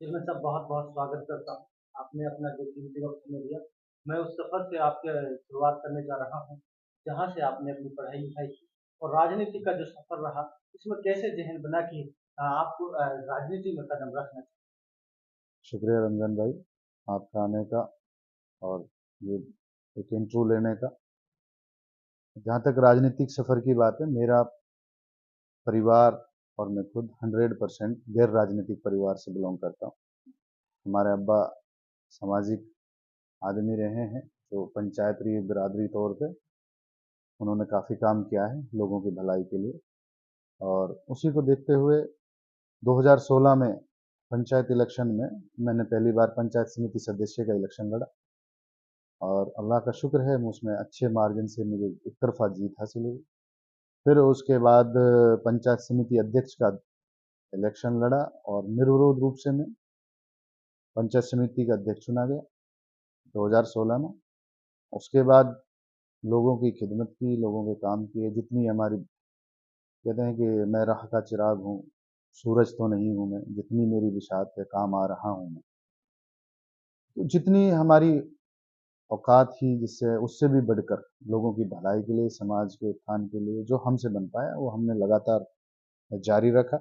जी, मैं सब बहुत-बहुत स्वागत करता हूँ। आपने अपना जो कीमती वक़्त हमें दिया। मैं उस सफ़र से आपके शुरुआत करने जा रहा हूँ, जहाँ से आपने अपनी पढ़ाई-लिखाई की और राजनीति का जो सफ़र रहा, उसमें कैसे ज़हन बना कि आपको राजनीति में कदम रखना चाहिए। शुक्रिया रंजन भाई, आपका आने का और ये एक इंटरव्यू लेने का। जहाँ तक राजनीतिक सफ़र की बात है, मेरा परिवार और मैं खुद 100% गैर राजनीतिक परिवार से बिलोंग करता हूँ। हमारे अब्बा सामाजिक आदमी रहे हैं, जो पंचायती बिरादरी तौर पे उन्होंने काफ़ी काम किया है लोगों की भलाई के लिए। और उसी को देखते हुए 2016 में पंचायत इलेक्शन में मैंने पहली बार पंचायत समिति सदस्य का इलेक्शन लड़ा और अल्लाह का शुक्र है उसमें अच्छे मार्जिन से मुझे एक तरफा जीत हासिल हुई। फिर उसके बाद पंचायत समिति अध्यक्ष का इलेक्शन लड़ा और निर्विरोध रूप से मैं पंचायत समिति का अध्यक्ष चुना गया 2016 में। उसके बाद लोगों की खिदमत की, लोगों के काम किए। जितनी हमारी कहते हैं कि मैं राह का चिराग हूँ, सूरज तो नहीं हूँ मैं, जितनी मेरी बिशात है काम आ रहा हूँ मैं। तो जितनी हमारी औकात थी, जिससे उससे भी बढ़कर लोगों की भलाई के लिए, समाज के उत्थान के लिए जो हमसे बन पाया वो हमने लगातार जारी रखा।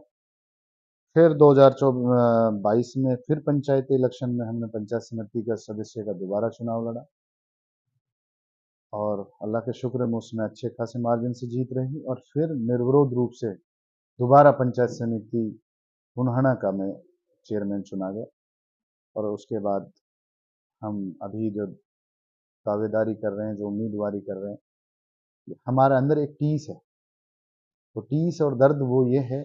फिर 2022 में फिर पंचायती इलेक्शन में हमने पंचायत समिति का सदस्य का दोबारा चुनाव लड़ा और अल्लाह के शुक्र में उसमें अच्छे खासे मार्जिन से जीत रही और फिर निर्विरोध रूप से दोबारा पंचायत समिति पुनहना का मैं चेयरमैन चुना गया। और उसके बाद हम अभी जो दावेदारी कर रहे हैं, जो उम्मीदवारी कर रहे हैं, हमारे अंदर एक टीस है। तो टीस और दर्द वो ये है,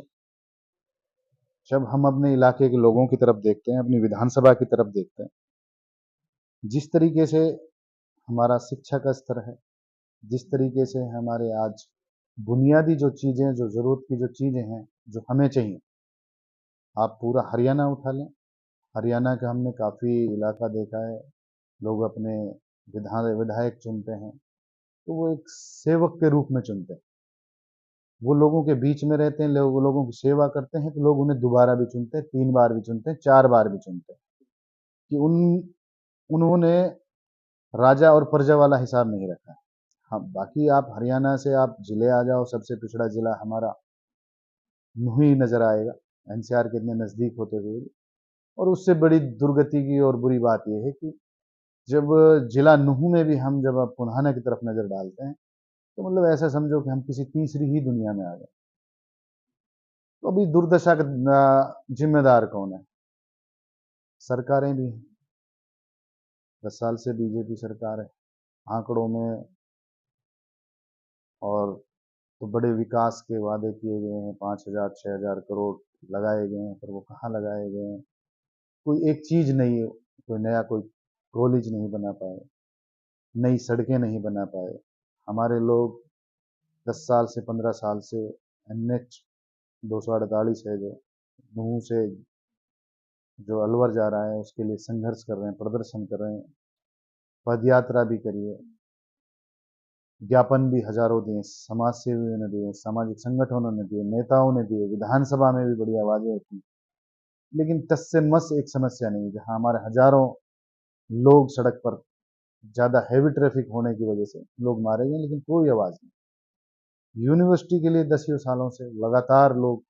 जब हम अपने इलाके के लोगों की तरफ देखते हैं, अपनी विधानसभा की तरफ देखते हैं, जिस तरीके से हमारा शिक्षा का स्तर है, जिस तरीके से हमारे आज बुनियादी जो चीज़ें, जो ज़रूरत की जो चीज़ें हैं, जो हमें चाहिए, आप पूरा हरियाणा उठा लें, हरियाणा का हमने काफ़ी इलाका देखा है, लोग अपने विधायक चुनते हैं, तो वो एक सेवक के रूप में चुनते हैं। वो लोगों के बीच में रहते हैं, लोगों की सेवा करते हैं, तो लोग उन्हें दोबारा भी चुनते हैं, 3 बार भी चुनते हैं, 4 बार भी चुनते हैं, कि उन्होंने राजा और प्रजा वाला हिसाब नहीं रखा है। हाँ, बाकी आप हरियाणा से आप जिले आ जाओ, सबसे पिछड़ा जिला हमारा नूंह ही नज़र आएगा, एनसीआर के इतने नज़दीक होते हुए भी। और उससे बड़ी दुर्गति की और बुरी बात ये है कि जब जिला नूंह में भी हम जब अब पुन्हाना की तरफ नज़र डालते हैं, तो मतलब ऐसा समझो कि हम किसी तीसरी ही दुनिया में आ गए। तो अभी दुर्दशा का जिम्मेदार कौन है? सरकारें भी हैं। 10 साल से बीजेपी सरकार है। आंकड़ों में और तो बड़े विकास के वादे किए गए हैं, 5,000 6,000 करोड़ लगाए गए हैं, पर वो कहाँ लगाए गए हैं? कोई एक चीज़ नहीं है, कोई नया कोई कॉलेज नहीं बना पाए, नई सड़कें नहीं बना पाए। हमारे लोग 10 साल से 15 साल से एनएच 248 है जो नूंह से जो अलवर जा रहा है उसके लिए संघर्ष कर रहे हैं, प्रदर्शन कर रहे हैं, पद यात्रा भी करी है, ज्ञापन भी हजारों दिए, समाज सेवियों ने दिए, सामाजिक संगठनों ने दिए, नेताओं ने दिए, विधानसभा में भी बड़ी आवाजें उठी। लेकिन टस से मस एक समस्या नहीं, जहां हमारे हजारों लोग सड़क पर ज्यादा हैवी ट्रैफिक होने की वजह से लोग मारे गए, लेकिन कोई आवाज नहीं। यूनिवर्सिटी के लिए 10 सालों से लगातार लोग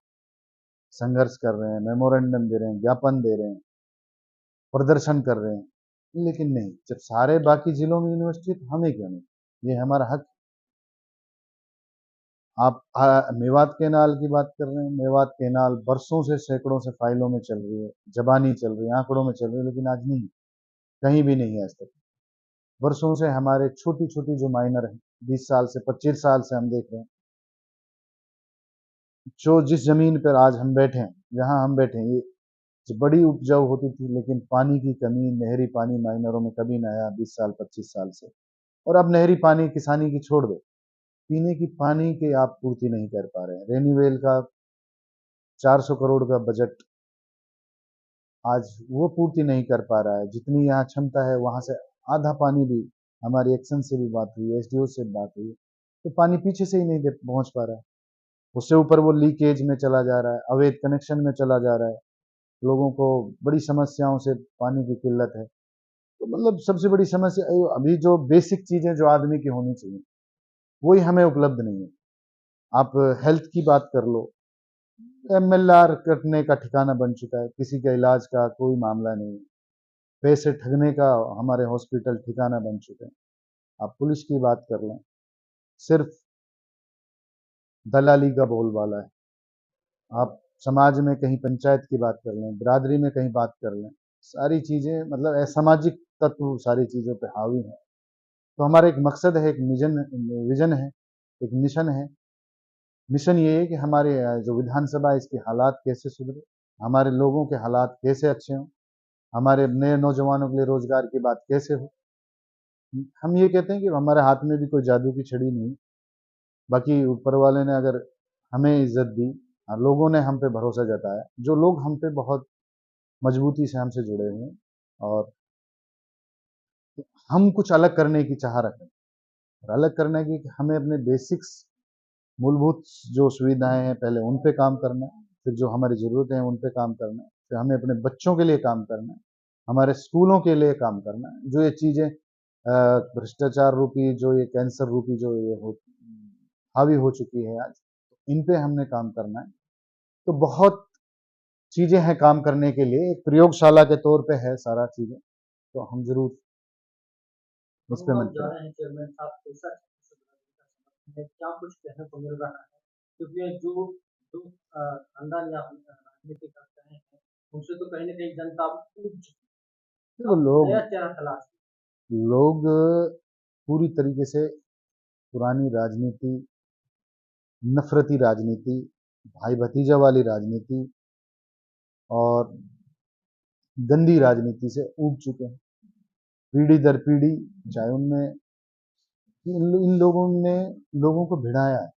संघर्ष कर रहे हैं, मेमोरेंडम दे रहे हैं, ज्ञापन दे रहे हैं, प्रदर्शन कर रहे हैं, लेकिन नहीं। जब सारे बाकी जिलों में यूनिवर्सिटी है, तो हमें क्यों नहीं? ये हमारा हक। आप मेवात कैनाल की बात कर रहे हैं, मेवात कैनाल बरसों से, सैकड़ों से फाइलों में चल रही है, जबानी चल रही है, आंकड़ों में चल रही है, लेकिन आज नहीं, कहीं भी नहीं है आज तक। वर्षों से हमारे छोटी छोटी जो माइनर है, 20 साल से 25 साल से हम देख रहे हैं, जो जिस जमीन पर आज हम बैठे हैं, जहां हम बैठे हैं, ये बड़ी उपजाऊ होती थी, लेकिन पानी की कमी, नहरी पानी माइनरों में कभी ना आया 20 साल 25 साल से। और अब नहरी पानी किसानी की छोड़ दो, पीने की पानी की आप पूर्ति नहीं कर पा रहे हैं। रेनीवेल का 400 करोड़ का बजट आज वो पूर्ति नहीं कर पा रहा है। जितनी यहाँ क्षमता है वहां से आधा पानी भी, हमारी एक्शन से भी बात हुई, एसडीओ से बात हुई, तो पानी पीछे से ही नहीं पहुंच पा रहा है। उससे ऊपर वो लीकेज में चला जा रहा है, अवैध कनेक्शन में चला जा रहा है। लोगों को बड़ी समस्याओं से, पानी की किल्लत है, तो मतलब सबसे बड़ी समस्या अभी जो बेसिक चीज़ें जो आदमी की होनी चाहिए, वही हमें उपलब्ध नहीं है। आप हेल्थ की बात कर लो, एमएलआर कटने का ठिकाना बन चुका है, किसी का इलाज का कोई मामला नहीं है, पैसे ठगने का हमारे हॉस्पिटल ठिकाना बन चुके हैं। आप पुलिस की बात कर लें, सिर्फ दलाली का बोलबाला है। आप समाज में कहीं पंचायत की बात कर लें, बिरादरी में कहीं बात कर लें, सारी चीज़ें मतलब असामाजिक तत्व सारी चीज़ों पे हावी हैं। तो हमारा एक मकसद है, एक विजन है, एक मिशन है। मिशन ये है कि हमारे जो विधानसभा है इसके हालात कैसे सुधरे, हमारे लोगों के हालात कैसे अच्छे हों, हमारे नए नौजवानों के लिए रोजगार की बात कैसे हो। हम ये कहते हैं कि हमारे हाथ में भी कोई जादू की छड़ी नहीं, बाकी ऊपर वाले ने अगर हमें इज्जत दी, लोगों ने हम पे भरोसा जताया, जो लोग हम पे बहुत मजबूती से हमसे जुड़े हुए हैं, और हम कुछ अलग करने की चाह रखते हैं। और अलग करने की हमें अपने बेसिक्स, मूलभूत जो सुविधाएं हैं पहले उन पे काम करना है, फिर जो हमारी ज़रूरतें हैं उन पे काम करना है, फिर हमें अपने बच्चों के लिए काम करना है, हमारे स्कूलों के लिए काम करना है। जो ये चीज़ें भ्रष्टाचार रूपी, जो ये कैंसर रूपी जो ये हो हावी हो चुकी है आज, इन पे हमने काम करना है। तो बहुत चीज़ें हैं काम करने के लिए, एक प्रयोगशाला के तौर पे है सारा चीज़ें, तो हम ज़रूर इस अब पे आप मिलते जा हैं। रहे हैं चेयरमैन साहब, कैसा समर्थन है, क्या कुछ कहने को मिल रहा है? क्योंकि जो जो खानदान या राजनीति करते हैं, उनसे तो कहीं न कहीं जनता ऊब चुकी है। देखो, अब लोग नया चेहरा तलाश है। लोग पूरी तरीके से पुरानी राजनीति, नफरती राजनीति, भाई भतीजा वाली राजनीति और गंदी राजनीति से ऊब चुके हैं, पीढ़ी दर पीढ़ी। चाहे उनमें इन लोगों ने लोगों को भिड़ाया है,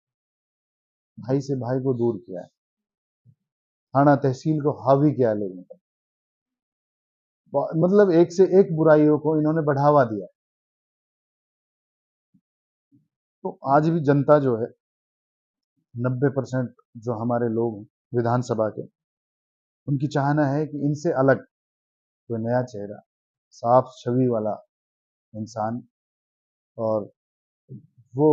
भाई से भाई को दूर किया है, थाना तहसील को हावी किया है लोगों पर, मतलब एक से एक बुराइयों को इन्होंने बढ़ावा दिया है। तो आज भी जनता जो है, 90% जो हमारे लोग हैं विधानसभा के, उनकी चाहना है कि इनसे अलग कोई नया चेहरा, साफ छवि वाला इंसान, और वो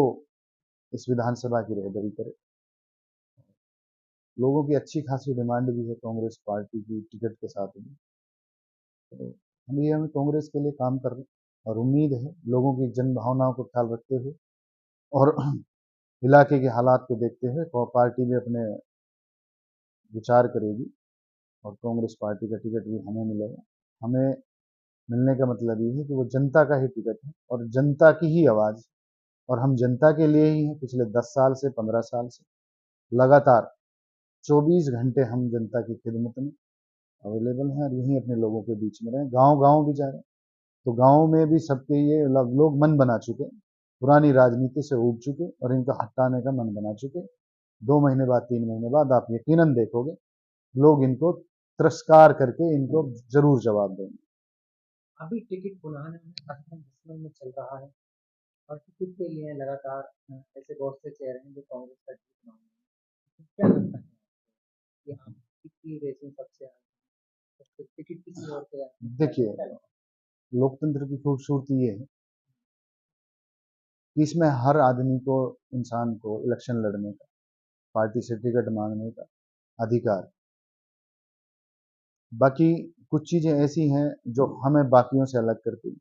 इस विधानसभा की रहबरी करे। लोगों की अच्छी खासी डिमांड भी है कांग्रेस पार्टी की टिकट के साथ में, तो हम कांग्रेस के लिए काम कर रहे हैं, और उम्मीद है लोगों की जन भावनाओं को ख्याल रखते हुए और इलाके के हालात को देखते हुए पार्टी भी अपने विचार करेगी, और कांग्रेस पार्टी का टिकट भी हमें मिलेगा। हमें मिलने का मतलब ये है कि वो जनता का ही टिकट है और जनता की ही आवाज़, और हम जनता के लिए ही हैं। पिछले 10 साल से, 15 साल से लगातार 24 घंटे हम जनता की खिदमत में अवेलेबल हैं, और यहीं अपने लोगों के बीच में रहें। गांव-गांव भी जा रहे हैं, तो गांव में भी सबके ये लोग मन बना चुके, पुरानी राजनीति से ऊब चुके और इनका हटाने का मन बना चुके। 2 महीने बाद, 3 महीने बाद आप यकीनन देखोगे लोग इनको तिरस्कार करके इनको जरूर जवाब देंगे। अभी टिकट बुलाने में असम दुश्मन में चल रहा है, और टिकट के लिए लगातार ऐसे बहुत से चेहरे हैं जो कांग्रेस का टिकट मांग रहे हैं। तो क्या लगता है कि आप कितनी रेसिंग सबसे आगे हैं? तो फिर टिकट किसी और के हाथ में क्या देखिए, क्या लगता लोकतंत्र की खूबसूरती ये है कि इसमें हर आदमी को, इंसान को इलेक्शन लड़ने का, पार्टी से टिकट मांगने का अधिकार। बाकी कुछ चीज़ें ऐसी हैं जो हमें बाकियों से अलग करती हैं।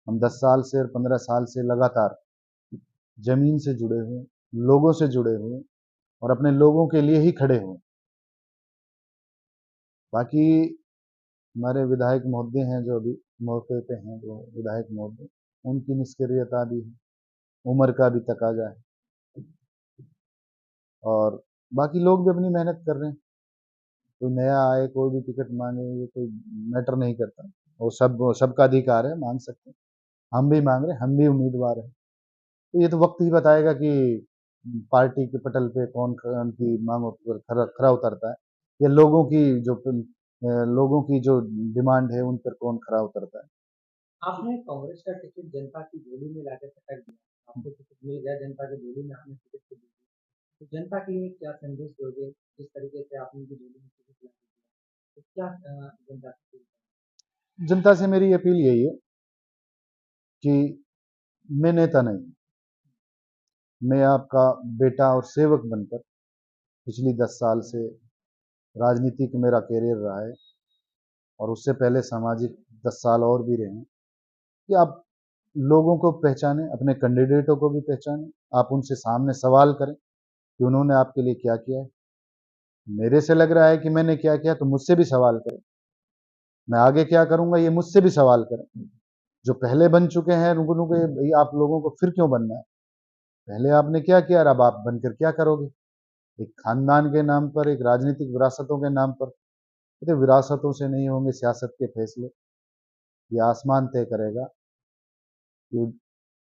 हम 10 साल से और 15 साल से लगातार ज़मीन से जुड़े हुए, लोगों से जुड़े हुए, और अपने लोगों के लिए ही खड़े हुए। बाकी हमारे विधायक महोदय हैं जो अभी मौके पे हैं, जो विधायक महोदय, उनकी निष्क्रियता भी है, उम्र का भी तकाजा है, और बाकी लोग भी अपनी मेहनत कर रहे हैं। कोई नया आए, कोई भी टिकट मांगे, ये कोई मैटर नहीं करता, वो सबका अधिकार है, मांग सकते हैं। हम भी मांग रहे हैं, हम भी उम्मीदवार हैं। तो ये तो वक्त ही बताएगा कि पार्टी के पटल पे कौन उनकी मांगों पर खरा खरा उतरता है, या लोगों की जो डिमांड है उन पर कौन खरा उतरता है। है? आपने कांग्रेस का टिकट जनता की झोली में लाकर पटक दिया, आपको टिकट मिल गया जनता की झोली में, आपने टिकट को दे दिया, तो जनता के लिए क्या संदेश दोगे जिस तरीके से आपने की झोली में टिकट ला दिया? तो क्या जनता से अपील जनता से मेरी अपील यही है कि मैं नेता नहीं, मैं आपका बेटा और सेवक बनकर पिछली 10 साल से राजनीतिक मेरा कैरियर रहा है और उससे पहले सामाजिक 10 साल और भी रहे हैं कि आप लोगों को पहचानें, अपने कैंडिडेटों को भी पहचानें, आप उनसे सामने सवाल करें कि उन्होंने आपके लिए क्या किया है। मेरे से लग रहा है कि मैंने क्या किया तो मुझसे भी सवाल करें, मैं आगे क्या करूंगा ये मुझसे भी सवाल करें। जो पहले बन चुके हैं उनको भाई आप लोगों को फिर क्यों बनना है, पहले आपने क्या किया और अब आप बनकर क्या करोगे। एक खानदान के नाम पर, एक राजनीतिक विरासतों के नाम पर, तो विरासतों से नहीं होंगे सियासत के फैसले, ये आसमान तय करेगा, ये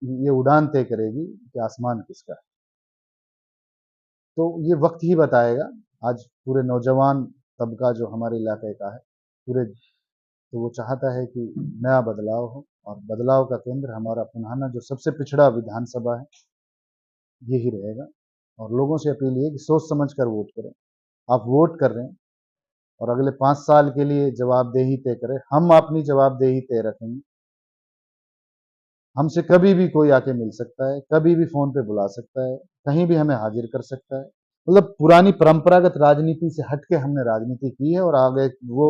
ये उड़ान तय करेगी कि आसमान किसका है। तो ये वक्त ही बताएगा। आज पूरे नौजवान तबका जो हमारे इलाके का है पूरे, तो वो चाहता है कि नया बदलाव हो और बदलाव का केंद्र हमारा पुनहाना जो सबसे पिछड़ा विधानसभा है यही रहेगा। और लोगों से अपील ये कि सोच समझ कर वोट करें। आप वोट कर रहे हैं और अगले 5 साल के लिए जवाबदेही तय करें, हम अपनी जवाबदेही तय रखेंगे। हमसे कभी भी कोई आके मिल सकता है, कभी भी फोन पे बुला सकता है, कहीं भी हमें हाजिर कर सकता है। मतलब पुरानी परंपरागत राजनीति से हटके हमने राजनीति की है और आगे वो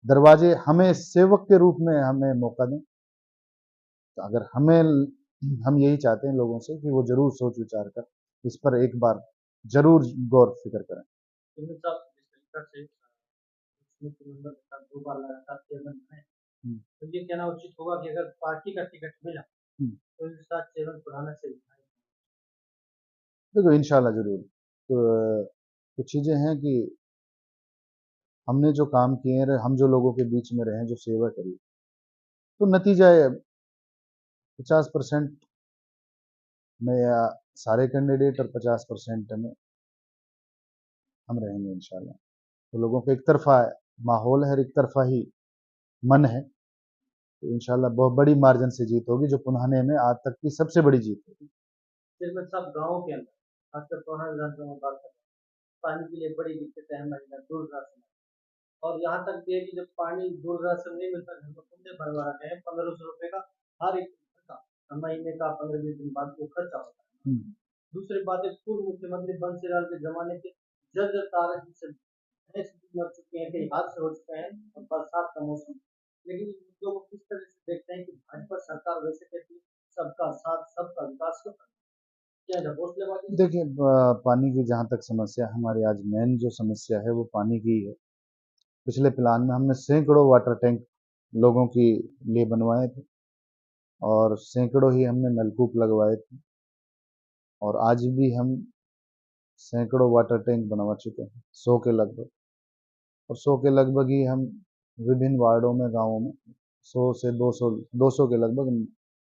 दरवाजे हमें सेवक के रूप में हमें मौका दें। तो अगर हमें, हम यही चाहते हैं लोगों से कि वो जरूर सोच विचार कर इस पर एक बार जरूर गौर फिक्र करें। करें? साहब जिस तरीके से मुख्यमंत्री के साथ 2 बार लगातार चेयरमैन बने, हम्म, तो ये कहना उचित होगा कि अगर पार्टी का टिकट मिला हम्म। तो इनके साथ चेयरमैन पुराना से विधायक। देखो इंशाल्लाह जरूर। तो कुछ चीजें हैं कि हमने जो काम किए हैं, हम जो लोगों के बीच में रहे, जो सेवा करी, तो नतीजा 50% में या सारे कैंडिडेट और 50% में हम रहेंगे इंशाल्लाह। तो लोगों को एक तरफा माहौल है और एक तरफा ही मन है, तो इंशाल्लाह बहुत बड़ी मार्जिन से जीत होगी जो पुनहाने में आज तक की सबसे बड़ी जीत होगी। चेयरमैन साहब गाँव के अंदर खासकर पुराना विधानसभा में बात करें, पानी के लिए बड़ी दिक्कतें हैं, महिला दूर दराज से, और यहाँ तक भी है कि जब पानी दूर दराज से नहीं मिलता घर में कुंडे भरवा रखे हैं, 1500 रुपए का हर एक का महीने का 15-20 दिन बाद वो खर्चा होता है। हम्म। दूसरी बात है, पूर्व मुख्यमंत्री बंसीलाल के जमाने के जर्जर तार से भैंस मर चुके हैं, कई हादसे हो चुके हैं और बरसात का मौसम, लेकिन इन मुद्दों को किस तरह से देखते हैं कि भाजपा सरकार वैसे कहती है सबका साथ सबका विकास होता है, क्या है घोषणाबाजी? देखिए पानी की जहाँ तक समस्या है, हमारी आज मेन जो समस्या है वो पानी की ही है। पिछले प्लान में हमने सैकड़ों वाटर टैंक लोगों के लिए बनवाए थे और सैकड़ों ही हमने नलकूप लगवाए थे और आज भी हम सैकड़ों वाटर टैंक बनवा चुके हैं, 100 के लगभग। और 100 के लगभग ही हम विभिन्न वार्डों में, गांवों में 100 से 200 के लगभग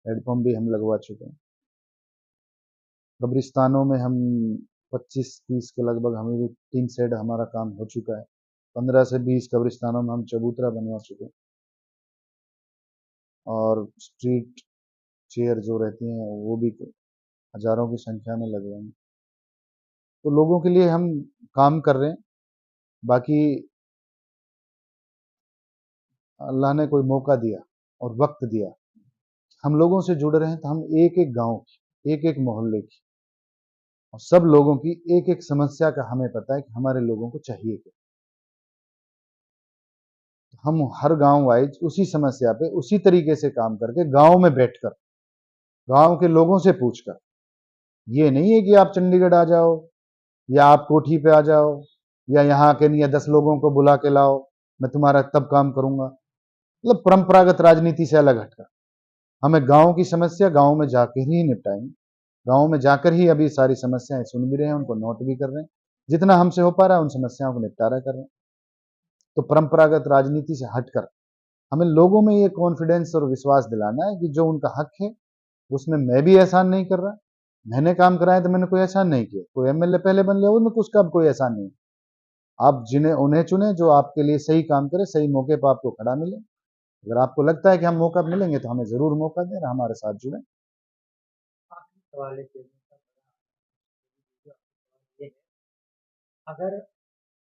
हेडपम्प भी हम लगवा चुके हैं। कब्रिस्तानों में हम 25-30 के लगभग हमें भी टीन शेड हमारा काम हो चुका है। 15 से 20 कब्रिस्तानों में हम चबूतरा बनवा चुके हैं और स्ट्रीट चेयर जो रहती हैं वो भी हजारों की संख्या में लगवाएंगे। तो लोगों के लिए हम काम कर रहे हैं। बाकी अल्लाह ने कोई मौका दिया और वक्त दिया, हम लोगों से जुड़ रहे हैं, तो हम एक एक गांव की, एक एक मोहल्ले की और सब लोगों की एक एक समस्या का हमें पता है कि हमारे लोगों को चाहिए क्या। हम हर गांव वाइज उसी समस्या पे उसी तरीके से काम करके गांव में बैठकर गांव के लोगों से पूछकर, ये नहीं है कि आप चंडीगढ़ आ जाओ या आप कोठी पे आ जाओ या यहाँ के नहीं 10 लोगों को बुला के लाओ मैं तुम्हारा तब काम करूंगा। मतलब परंपरागत राजनीति से अलग हटकर हमें गांव की समस्या गांव में जाकर ही निपटाएंगे। गांव में जाकर ही अभी सारी समस्याएं सुन भी रहे हैं, उनको नोट भी कर रहे हैं, जितना हमसे हो पा रहा है उन समस्याओं को निपटारा कर रहे हैं। तो परंपरागत राजनीति से हटकर हमें लोगों में ये कॉन्फिडेंस और विश्वास दिलाना है कि जो उनका हक है उसमें मैं भी एहसान नहीं कर रहा। मैंने काम कराया तो मैंने कोई एहसान नहीं किया, कोई एमएलए पहले बन लिया उनमें उसका अब कोई एहसान नहीं। आप जिन्हें उन्हें चुने जो आपके लिए सही काम करे, सही मौके पर आपको खड़ा मिले। अगर आपको लगता है कि हम मौका मिलेंगे तो हमें जरूर मौका दें और हमारे साथ जुड़े। आखिरी सवाल है चेयरमैन साहब, ये है, अगर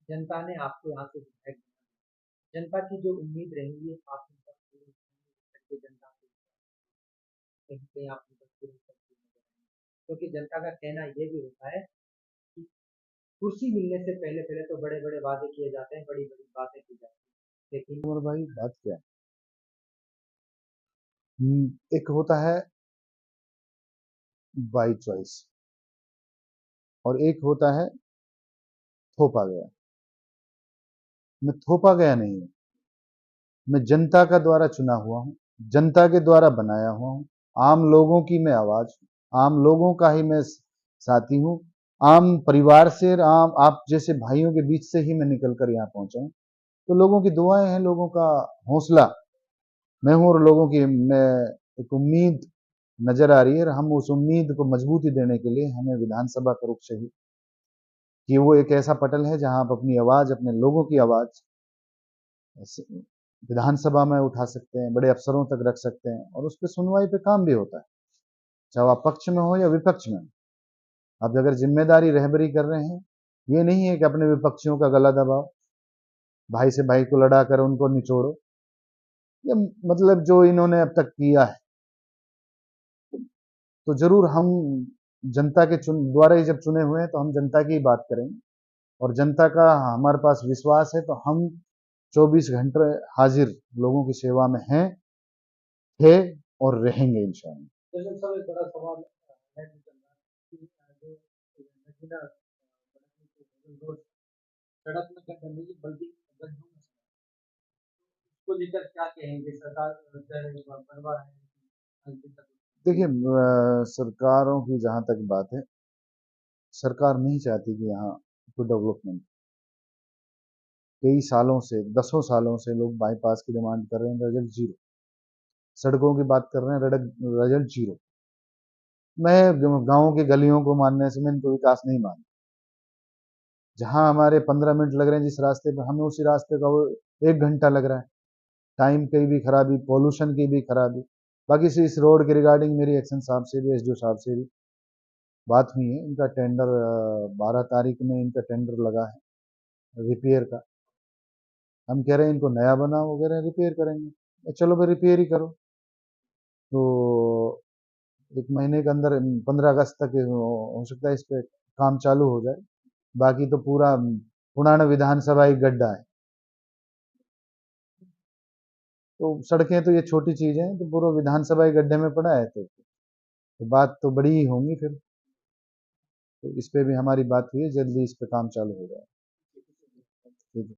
जनता ने आपको यहाँ से विधायक बनाया, जनता की जो उम्मीद रहेंगी आप उन पर पूरी उम्मीद करके जनता को कहीं कहीं आप उन पर पूरी करके नजर आएंगे क्योंकि जनता का कहना ये भी होता है कि कुर्सी मिलने से पहले पहले तो बड़े बड़े वादे किए जाते हैं, बड़ी बड़ी बातें की जाती हैं, लेकिन और भाई बात क्या है, एक होता है बाई चॉइस और एक होता है थोपा गया। मैं थोपा गया नहीं हूं, मैं जनता का द्वारा चुना हुआ हूं, जनता के द्वारा बनाया हुआ हूं, आम लोगों की मैं आवाज हूं, आम लोगों का ही मैं साथी हूं, आम परिवार से, आम आप जैसे भाइयों के बीच से ही मैं निकल कर यहाँ पहुंचा हूं। तो लोगों की दुआएं हैं, लोगों का हौसला मैं हूं और लोगों की मैं एक उम्मीद नजर आ रही है और हम उस उम्मीद को मजबूती देने के लिए हमें विधानसभा का रुख चाहिए कि वो एक ऐसा पटल है जहां आप अपनी आवाज, अपने लोगों की आवाज विधानसभा में उठा सकते हैं, बड़े अफसरों तक रख सकते हैं और उस पर सुनवाई पे काम भी होता है, चाहे आप पक्ष में हो या विपक्ष में। आप अगर जिम्मेदारी रहबरी कर रहे हैं, ये नहीं है कि अपने विपक्षियों का गला दबाओ, भाई से भाई को लड़ा कर उनको निचोड़ो। ये मतलब जो इन्होंने अब तक किया है, तो जरूर हम जनता के द्वारा ही जब चुने हुए हैं तो हम जनता की ही बात करेंगे और जनता का हमारे पास विश्वास है तो हम 24 घंटे हाजिर लोगों की सेवा में हैं, थे और रहेंगे इंशाल्लाह। जैसे सर एक बड़ा सवाल है कि चल रहा है कि जो नगीना रोड सड़क में गड्ढा नहीं बल्कि गड्ढों में उसको लेकर क्या कहेंगे सरकार बनवा रहे हैं अंतिम तक। देखिए, सरकारों की जहां तक बात है, सरकार नहीं चाहती कि यहाँ कोई डेवलपमेंट। कई सालों से, दसों सालों से लोग बाईपास की डिमांड कर रहे हैं, रिजल्ट जीरो। सड़कों की बात कर रहे हैं, रिजल्ट जीरो। मैं गांवों की गलियों को मानने से मैं इनको विकास नहीं मानता। जहां हमारे 15 मिनट लग रहे हैं जिस रास्ते पे, हमें उसी रास्ते का वो 1 घंटा लग रहा है। टाइम की भी खराबी, पॉल्यूशन की भी खराबी। बाकी से इस रोड के रिगार्डिंग मेरी एक्शन साहब से भी, एसडीओ साहब से भी बात हुई है। इनका टेंडर 12 तारीख में इनका टेंडर लगा है रिपेयर का। हम कह रहे हैं इनको नया बनाओ, वो कह रहे हैं रिपेयर करेंगे। चलो भाई रिपेयर ही करो। तो 1 महीने के अंदर 15 अगस्त तक हो सकता है इस पे काम चालू हो जाए। बाकी तो पूरा पुराना विधानसभा ही गड्ढा है। तो सड़कें तो ये छोटी चीजें हैं, तो पूरा विधानसभा ही गड्ढे में पड़ा है, तो बात तो बड़ी ही होंगी फिर। तो इस पे भी हमारी बात हुई है, जल्दी इस पे काम चालू हो जाए।